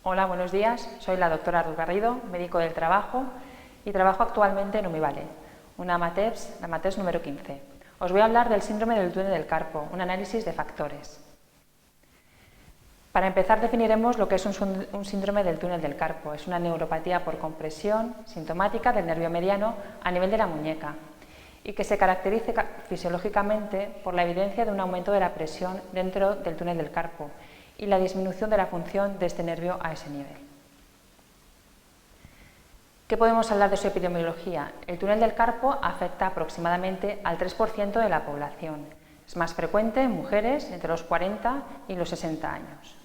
Hola, buenos días. Soy la doctora Ruth Garrido, médico del trabajo y trabajo actualmente en Umivale, una MATEPS, la MATEPS número 15. Os voy a hablar del síndrome del túnel del carpo, un análisis de factores. Para empezar, definiremos lo que es un síndrome del túnel del carpo. Es una neuropatía por compresión sintomática del nervio mediano a nivel de la muñeca y que se caracteriza fisiológicamente por la evidencia de un aumento de la presión dentro del túnel del carpo y la disminución de la función de este nervio a ese nivel. ¿Qué podemos hablar de su epidemiología? El túnel del carpo afecta aproximadamente al 3% de la población. Es más frecuente en mujeres entre los 40 y los 60 años.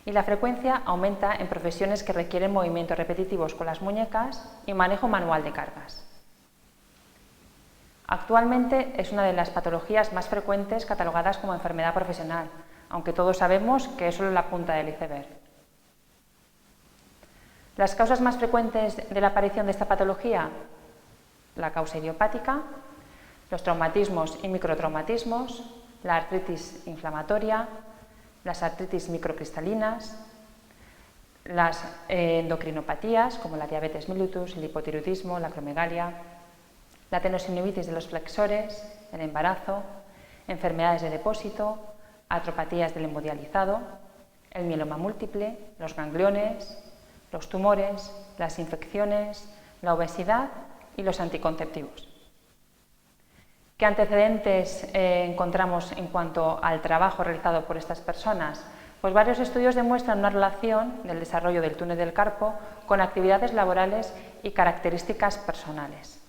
Y la frecuencia aumenta en profesiones que requieren movimientos repetitivos con las muñecas y manejo manual de cargas. Actualmente es una de las patologías más frecuentes catalogadas como enfermedad profesional, aunque todos sabemos que es solo la punta del iceberg. Las causas más frecuentes de la aparición de esta patología: la causa idiopática, los traumatismos y microtraumatismos, la artritis inflamatoria, las artritis microcristalinas, las endocrinopatías como la diabetes mellitus, el hipotiroidismo, la acromegalia, la tenosinovitis de los flexores, el embarazo, enfermedades de depósito, atropatías del hemodializado, el mieloma múltiple, los gangliones, los tumores, las infecciones, la obesidad y los anticonceptivos. ¿Qué antecedentes encontramos en cuanto al trabajo realizado por estas personas? Pues varios estudios demuestran una relación del desarrollo del túnel del carpo con actividades laborales y características personales.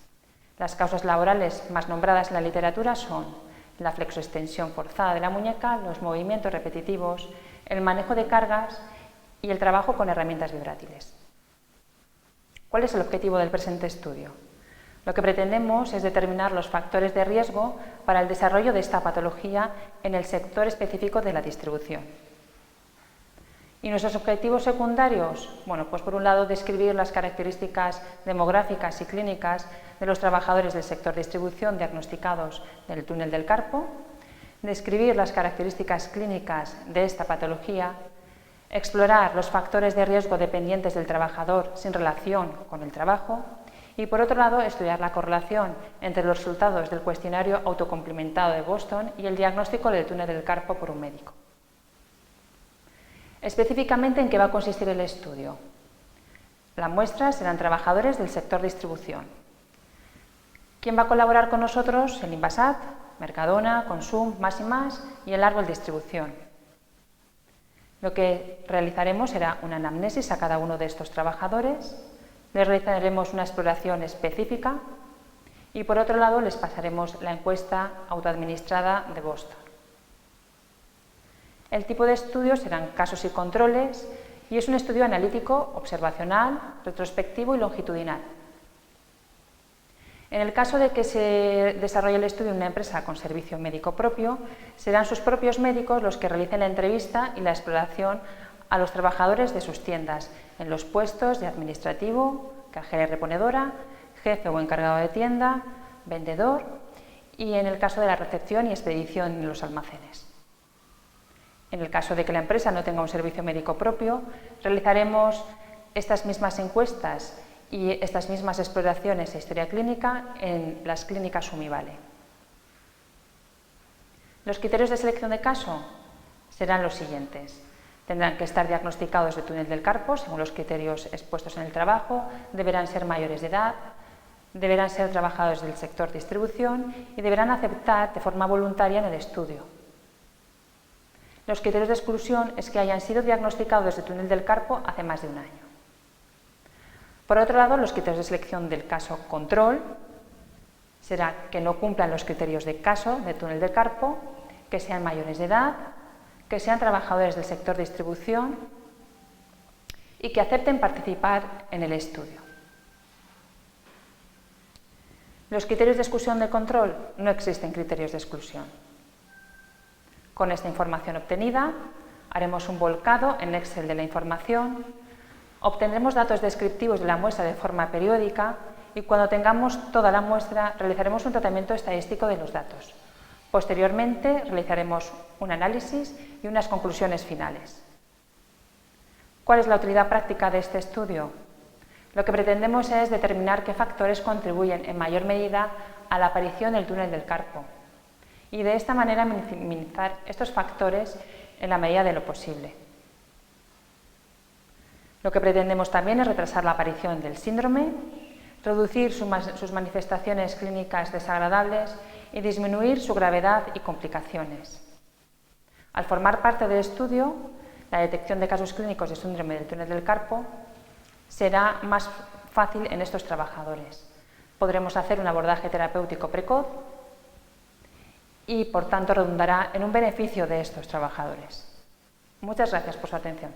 Las causas laborales más nombradas en la literatura son la flexoextensión forzada de la muñeca, los movimientos repetitivos, el manejo de cargas y el trabajo con herramientas vibrátiles. ¿Cuál es el objetivo del presente estudio? Lo que pretendemos es determinar los factores de riesgo para el desarrollo de esta patología en el sector específico de la distribución. ¿Y nuestros objetivos secundarios? Bueno, pues por un lado describir las características demográficas y clínicas de los trabajadores del sector distribución diagnosticados del túnel del carpo, describir las características clínicas de esta patología, explorar los factores de riesgo dependientes del trabajador sin relación con el trabajo y, por otro lado, estudiar la correlación entre los resultados del cuestionario autocomplementado de Boston y el diagnóstico del túnel del carpo por un médico. Específicamente, ¿en qué va a consistir el estudio? La muestra serán trabajadores del sector distribución. ¿Quién va a colaborar con nosotros? El Invasat, Mercadona, Consum, Más y el árbol distribución. Lo que realizaremos será una anamnesis a cada uno de estos trabajadores, les realizaremos una exploración específica y, por otro lado, les pasaremos la encuesta autoadministrada de Boston. El tipo de estudio serán casos y controles y es un estudio analítico, observacional, retrospectivo y longitudinal. En el caso de que se desarrolle el estudio en una empresa con servicio médico propio, serán sus propios médicos los que realicen la entrevista y la exploración a los trabajadores de sus tiendas, en los puestos de administrativo, cajera y reponedora, jefe o encargado de tienda, vendedor y en el caso de la recepción y expedición en los almacenes. En el caso de que la empresa no tenga un servicio médico propio, realizaremos estas mismas encuestas y estas mismas exploraciones e historia clínica en las clínicas Umivale. Los criterios de selección de caso serán los siguientes. Tendrán que estar diagnosticados de túnel del carpo según los criterios expuestos en el trabajo, deberán ser mayores de edad, deberán ser trabajadores del sector distribución y deberán aceptar de forma voluntaria en el estudio. Los criterios de exclusión es que hayan sido diagnosticados de túnel del carpo hace más de un año. Por otro lado, los criterios de selección del caso control será que no cumplan los criterios de caso de túnel del carpo, que sean mayores de edad, que sean trabajadores del sector distribución y que acepten participar en el estudio. Los criterios de exclusión de control: no existen criterios de exclusión. Con esta información obtenida, haremos un volcado en Excel de la información, obtendremos datos descriptivos de la muestra de forma periódica y cuando tengamos toda la muestra realizaremos un tratamiento estadístico de los datos. Posteriormente realizaremos un análisis y unas conclusiones finales. ¿Cuál es la utilidad práctica de este estudio? Lo que pretendemos es determinar qué factores contribuyen en mayor medida a la aparición del túnel del carpo y de esta manera minimizar estos factores en la medida de lo posible. Lo que pretendemos también es retrasar la aparición del síndrome, reducir sus manifestaciones clínicas desagradables y disminuir su gravedad y complicaciones. Al formar parte del estudio, la detección de casos clínicos de síndrome del túnel del carpo será más fácil en estos trabajadores. Podremos hacer un abordaje terapéutico precoz y, por tanto, redundará en un beneficio de estos trabajadores. Muchas gracias por su atención.